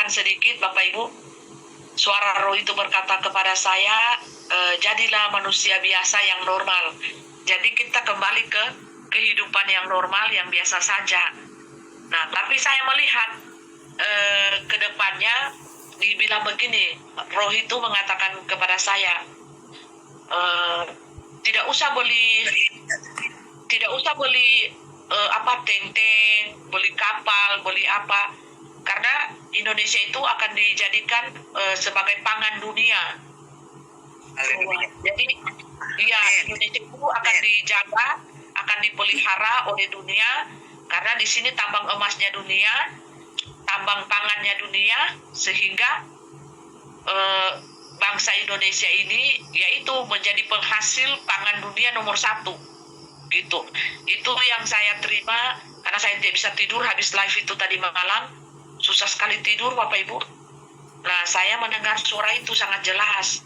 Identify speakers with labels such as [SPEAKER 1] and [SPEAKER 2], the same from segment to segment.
[SPEAKER 1] ceritakan sedikit Bapak Ibu. Suara roh itu berkata kepada saya, jadilah manusia biasa yang normal. Jadi kita kembali ke kehidupan yang normal, yang biasa saja. Nah, tapi saya melihat ke depannya dibilang begini, roh itu mengatakan kepada saya, tidak usah beli tank, beli kapal, beli apa, karena Indonesia itu akan dijadikan sebagai pangan dunia. Jadi ya, Indonesia itu akan dijaga, akan dipelihara oleh dunia, karena di sini tambang emasnya dunia, tambang pangannya dunia, sehingga bangsa Indonesia ini yaitu menjadi penghasil pangan dunia nomor 1. Gitu. Itu yang saya terima, karena saya tidak bisa tidur habis live itu tadi malam. Susah sekali tidur Bapak Ibu. Nah, saya mendengar suara itu sangat jelas.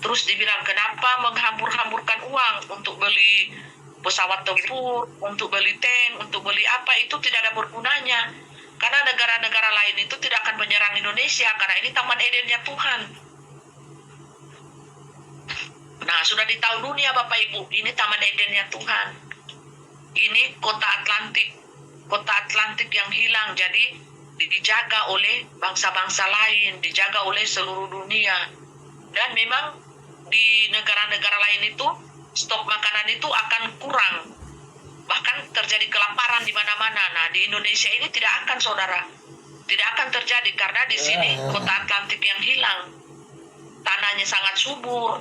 [SPEAKER 1] Terus dibilang, kenapa menghambur-hamburkan uang untuk beli pesawat tempur, untuk beli tank, untuk beli apa, itu tidak ada bergunanya. Karena negara-negara lain itu tidak akan menyerang Indonesia, karena ini Taman Edennya Tuhan. Nah, sudah ditahu dunia Bapak Ibu, ini Taman Edennya Tuhan. Ini kota Atlantik yang hilang, jadi dijaga oleh bangsa-bangsa lain, dijaga oleh seluruh dunia. Dan memang di negara-negara lain itu stok makanan itu akan kurang, bahkan terjadi kelaparan di mana-mana. Nah, di Indonesia ini tidak akan, saudara, tidak akan terjadi, karena di sini kota Atlantik yang hilang, tanahnya sangat subur,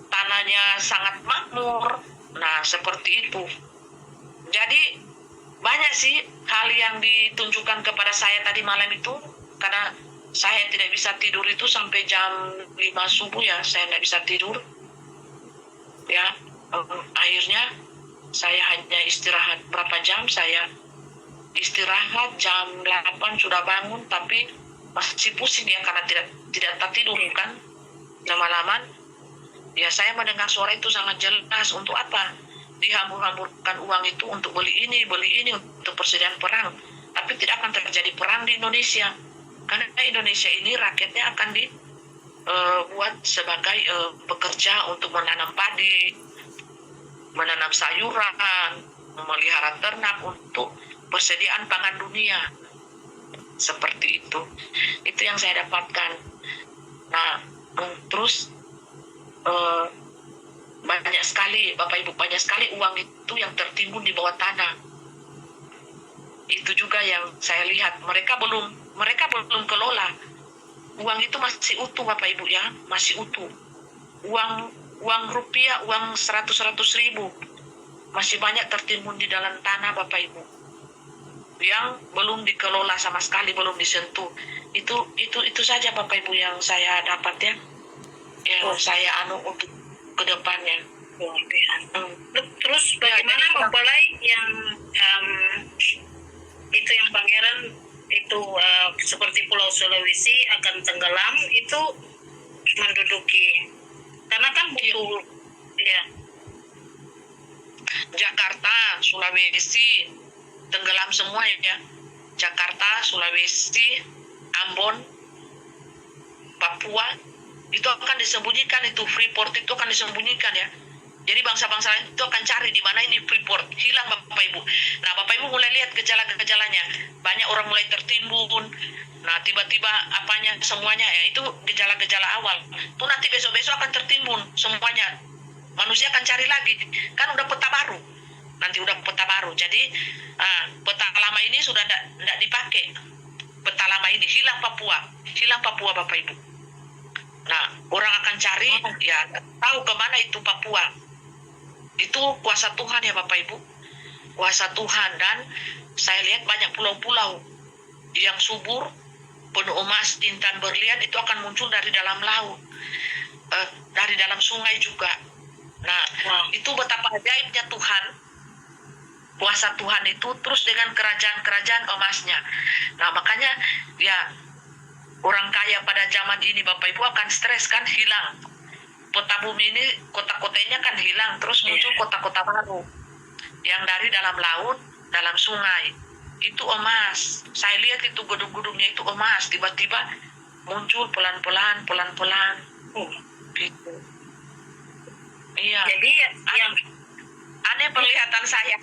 [SPEAKER 1] tanahnya sangat makmur. Nah, seperti itu. Jadi banyak sih hal yang ditunjukkan kepada saya tadi malam itu, karena saya tidak bisa tidur itu sampai jam 5 subuh ya, saya tidak bisa tidur. Ya, akhirnya saya hanya istirahat berapa jam, saya istirahat jam 8 sudah bangun, tapi masih pusing ya, karena tidak tertidur kan lama-lama. Ya, saya mendengar suara itu sangat jelas. Untuk apa? Dihambur-hamburkan uang itu untuk beli ini, untuk persediaan perang. Tapi tidak akan terjadi perang di Indonesia. Karena Indonesia ini rakyatnya akan dibuat sebagai pekerja untuk menanam padi, menanam sayuran, memelihara ternak untuk persediaan pangan dunia. Seperti itu. Itu yang saya dapatkan. Nah, terus banyak sekali Bapak Ibu, banyak sekali uang itu yang tertimbun di bawah tanah. Itu juga yang saya lihat, mereka belum kelola. Uang itu masih utuh Bapak Ibu ya, masih utuh. Uang rupiah, uang 100 ribu masih banyak tertimbun di dalam tanah Bapak Ibu, yang belum dikelola sama sekali, belum disentuh. Itu saja Bapak Ibu yang saya dapat ya, yang saya untuk ke depannya.
[SPEAKER 2] Terus bagaimana mempelai yang itu yang pangeran itu seperti Pulau Sulawesi akan tenggelam itu menduduki, karena kan butuh ya.
[SPEAKER 1] Jakarta, Sulawesi tenggelam semua ya. Jakarta, Sulawesi, Ambon, Papua itu akan disembunyikan, itu Freeport itu akan disembunyikan ya. Jadi bangsa-bangsa lain itu akan cari di mana ini Freeport, hilang Bapak Ibu. Nah, Bapak Ibu mulai lihat gejala-gejalanya. Banyak orang mulai tertimbun. Nah, tiba-tiba apanya semuanya ya, itu gejala-gejala awal. Itu nanti besok-besok akan tertimbun semuanya. Manusia akan cari lagi. Kan udah peta baru. Nanti udah peta baru. Jadi peta lama ini sudah tidak dipakai. Peta lama ini hilang Papua Bapak Ibu. Nah, orang akan cari ya, tahu kemana itu Papua. Itu kuasa Tuhan ya Bapak Ibu, kuasa Tuhan. Dan saya lihat banyak pulau-pulau yang subur, penuh emas, intan berlian, itu akan muncul dari dalam laut, dari dalam sungai juga. Nah, itu betapa ajaibnya Tuhan, kuasa Tuhan itu, terus dengan kerajaan-kerajaan emasnya. Nah, makanya ya, orang kaya pada zaman ini Bapak Ibu akan stres kan, hilang. Peta bumi ini, kota-kotanya kan hilang, terus muncul kota-kota baru yang dari dalam laut, dalam sungai. itu emas. Saya lihat itu gedung-gedungnya itu emas. Tiba-tiba muncul pelan-pelan, pelan-pelan.
[SPEAKER 2] Oh.
[SPEAKER 1] Gitu. Iya.
[SPEAKER 2] Jadi yang
[SPEAKER 1] Aneh penglihatan saya.